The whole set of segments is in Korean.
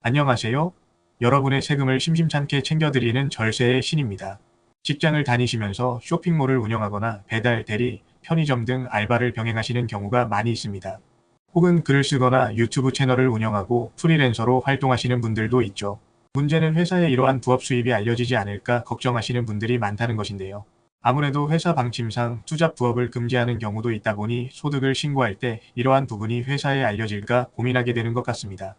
안녕하세요. 여러분의 세금을 심심찮게 챙겨드리는 절세의 신입니다. 직장을 다니시면서 쇼핑몰을 운영하거나 배달, 대리, 편의점 등 알바를 병행하시는 경우가 많이 있습니다. 혹은 글을 쓰거나 유튜브 채널을 운영하고 프리랜서로 활동하시는 분들도 있죠. 문제는 회사에 이러한 부업 수입이 알려지지 않을까 걱정하시는 분들이 많다는 것인데요. 아무래도 회사 방침상 투잡 부업을 금지하는 경우도 있다 보니 소득을 신고할 때 이러한 부분이 회사에 알려질까 고민하게 되는 것 같습니다.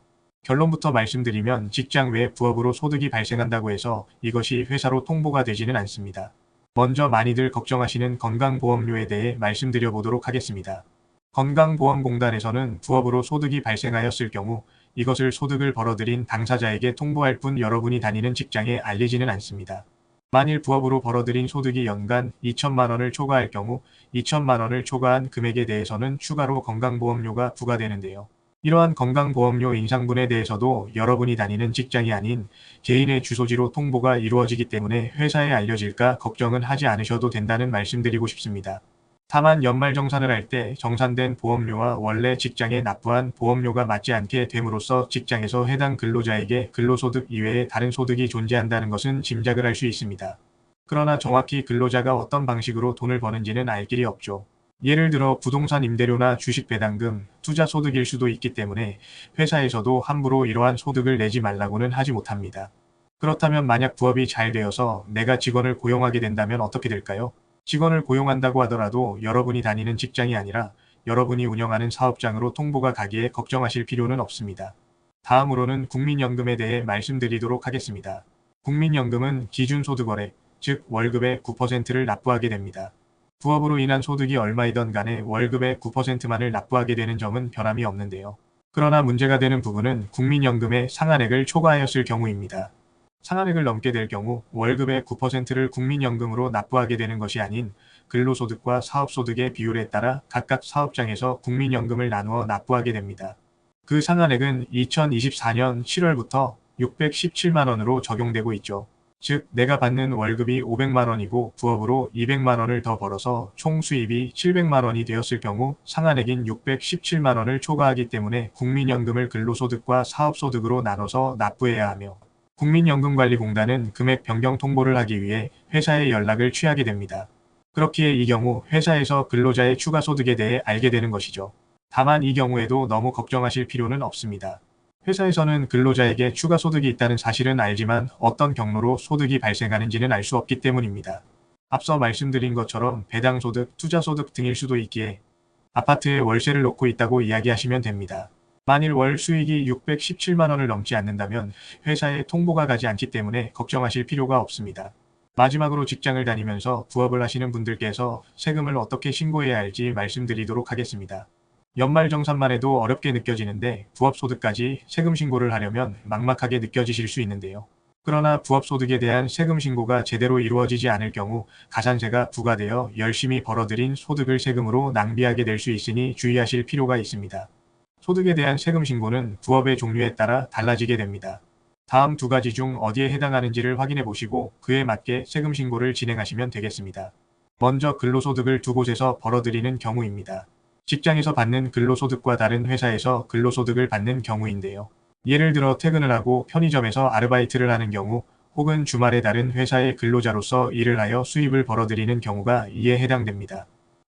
결론부터 말씀드리면 직장 외 부업으로 소득이 발생한다고 해서 이것이 회사로 통보가 되지는 않습니다. 먼저 많이들 걱정하시는 건강보험료에 대해 말씀드려 보도록 하겠습니다. 건강보험공단에서는 부업으로 소득이 발생하였을 경우 이것을 소득을 벌어들인 당사자에게 통보할 뿐 여러분이 다니는 직장에 알리지는 않습니다. 만일 부업으로 벌어들인 소득이 연간 2천만 원을 초과할 경우 2천만 원을 초과한 금액에 대해서는 추가로 건강보험료가 부과되는데요. 이러한 건강보험료 인상분에 대해서도 여러분이 다니는 직장이 아닌 개인의 주소지로 통보가 이루어지기 때문에 회사에 알려질까 걱정은 하지 않으셔도 된다는 말씀드리고 싶습니다. 다만 연말정산을 할 때 정산된 보험료와 원래 직장에 납부한 보험료가 맞지 않게 됨으로써 직장에서 해당 근로자에게 근로소득 이외에 다른 소득이 존재한다는 것은 짐작을 할 수 있습니다. 그러나 정확히 근로자가 어떤 방식으로 돈을 버는지는 알 길이 없죠. 예를 들어 부동산 임대료나 주식 배당금, 투자 소득일 수도 있기 때문에 회사에서도 함부로 이러한 소득을 내지 말라고는 하지 못합니다. 그렇다면 만약 부업이 잘 되어서 내가 직원을 고용하게 된다면 어떻게 될까요? 직원을 고용한다고 하더라도 여러분이 다니는 직장이 아니라 여러분이 운영하는 사업장으로 통보가 가기에 걱정하실 필요는 없습니다. 다음으로는 국민연금에 대해 말씀드리도록 하겠습니다. 국민연금은 기준소득월액, 즉 월급의 9%를 납부하게 됩니다. 부업으로 인한 소득이 얼마이던 간에 월급의 9%만을 납부하게 되는 점은 변함이 없는데요. 그러나 문제가 되는 부분은 국민연금의 상한액을 초과하였을 경우입니다. 상한액을 넘게 될 경우 월급의 9%를 국민연금으로 납부하게 되는 것이 아닌 근로소득과 사업소득의 비율에 따라 각각 사업장에서 국민연금을 나누어 납부하게 됩니다. 그 상한액은 2024년 7월부터 617만 원으로 적용되고 있죠. 즉 내가 받는 월급이 500만 원이고 부업으로 200만 원을 더 벌어서 총 수입이 700만 원이 되었을 경우 상한액인 617만 원을 초과하기 때문에 국민연금을 근로소득과 사업소득으로 나눠서 납부해야 하며 국민연금관리공단은 금액 변경 통보를 하기 위해 회사에 연락을 취하게 됩니다. 그렇기에 이 경우 회사에서 근로자의 추가 소득에 대해 알게 되는 것이죠. 다만 이 경우에도 너무 걱정하실 필요는 없습니다. 회사에서는 근로자에게 추가 소득이 있다는 사실은 알지만 어떤 경로로 소득이 발생하는지는 알 수 없기 때문입니다. 앞서 말씀드린 것처럼 배당소득, 투자소득 등일 수도 있기에 아파트에 월세를 놓고 있다고 이야기하시면 됩니다. 만일 월 수익이 617만 원을 넘지 않는다면 회사에 통보가 가지 않기 때문에 걱정하실 필요가 없습니다. 마지막으로 직장을 다니면서 부업을 하시는 분들께서 세금을 어떻게 신고해야 할지 말씀드리도록 하겠습니다. 연말정산만 해도 어렵게 느껴지는데 부업소득까지 세금 신고를 하려면 막막하게 느껴지실 수 있는데요. 그러나 부업소득에 대한 세금 신고가 제대로 이루어지지 않을 경우 가산세가 부과되어 열심히 벌어들인 소득을 세금으로 낭비하게 될 수 있으니 주의하실 필요가 있습니다. 소득에 대한 세금 신고는 부업의 종류에 따라 달라지게 됩니다. 다음 두 가지 중 어디에 해당하는지를 확인해 보시고 그에 맞게 세금 신고를 진행하시면 되겠습니다. 먼저 근로소득을 두 곳에서 벌어들이는 경우입니다. 직장에서 받는 근로소득과 다른 회사에서 근로소득을 받는 경우인데요. 예를 들어 퇴근을 하고 편의점에서 아르바이트를 하는 경우 혹은 주말에 다른 회사의 근로자로서 일을 하여 수입을 벌어들이는 경우가 이에 해당됩니다.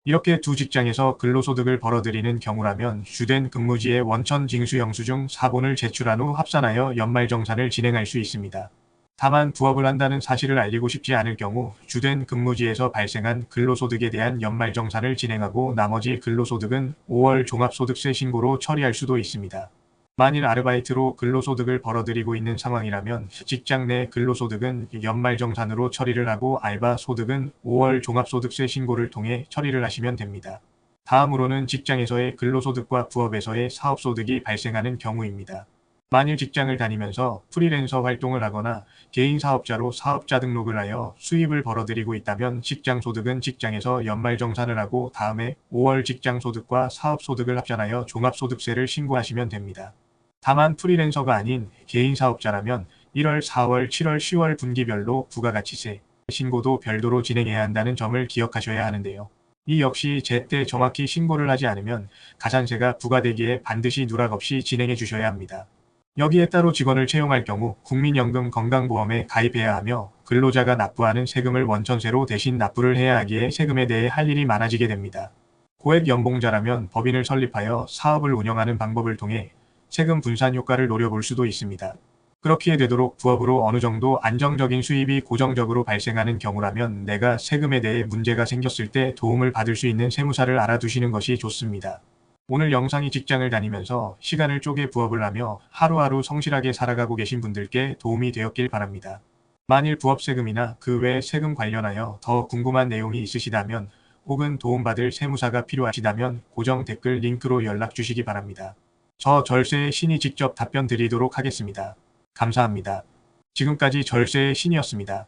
이렇게 두 직장에서 근로소득을 벌어들이는 경우라면 주된 근무지의 원천 징수 영수증 사본을 제출한 후 합산하여 연말정산을 진행할 수 있습니다. 다만 부업을 한다는 사실을 알리고 싶지 않을 경우 주된 근무지에서 발생한 근로소득에 대한 연말정산을 진행하고 나머지 근로소득은 5월 종합소득세 신고로 처리할 수도 있습니다. 만일 아르바이트로 근로소득을 벌어들이고 있는 상황이라면 직장 내 근로소득은 연말정산으로 처리를 하고 알바 소득은 5월 종합소득세 신고를 통해 처리를 하시면 됩니다. 다음으로는 직장에서의 근로소득과 부업에서의 사업소득이 발생하는 경우입니다. 만일 직장을 다니면서 프리랜서 활동을 하거나 개인 사업자로 사업자 등록을 하여 수입을 벌어들이고 있다면 직장소득은 직장에서 연말정산을 하고 다음에 5월 직장소득과 사업소득을 합산하여 종합소득세를 신고하시면 됩니다. 다만 프리랜서가 아닌 개인 사업자라면 1월, 4월, 7월, 10월 분기별로 부가가치세 신고도 별도로 진행해야 한다는 점을 기억하셔야 하는데요. 이 역시 제때 정확히 신고를 하지 않으면 가산세가 부과되기에 반드시 누락 없이 진행해 주셔야 합니다. 여기에 따로 직원을 채용할 경우 국민연금 건강보험에 가입해야 하며 근로자가 납부하는 세금을 원천세로 대신 납부를 해야 하기에 세금에 대해 할 일이 많아지게 됩니다. 고액 연봉자라면 법인을 설립하여 사업을 운영하는 방법을 통해 세금 분산 효과를 노려볼 수도 있습니다. 그렇게 되도록 부업으로 어느 정도 안정적인 수입이 고정적으로 발생하는 경우라면 내가 세금에 대해 문제가 생겼을 때 도움을 받을 수 있는 세무사를 알아두시는 것이 좋습니다. 오늘 영상이 직장을 다니면서 시간을 쪼개 부업을 하며 하루하루 성실하게 살아가고 계신 분들께 도움이 되었길 바랍니다. 만일 부업 세금이나 그 외 세금 관련하여 더 궁금한 내용이 있으시다면 혹은 도움받을 세무사가 필요하시다면 고정 댓글 링크로 연락 주시기 바랍니다. 저 절세의 신이 직접 답변 드리도록 하겠습니다. 감사합니다. 지금까지 절세의 신이었습니다.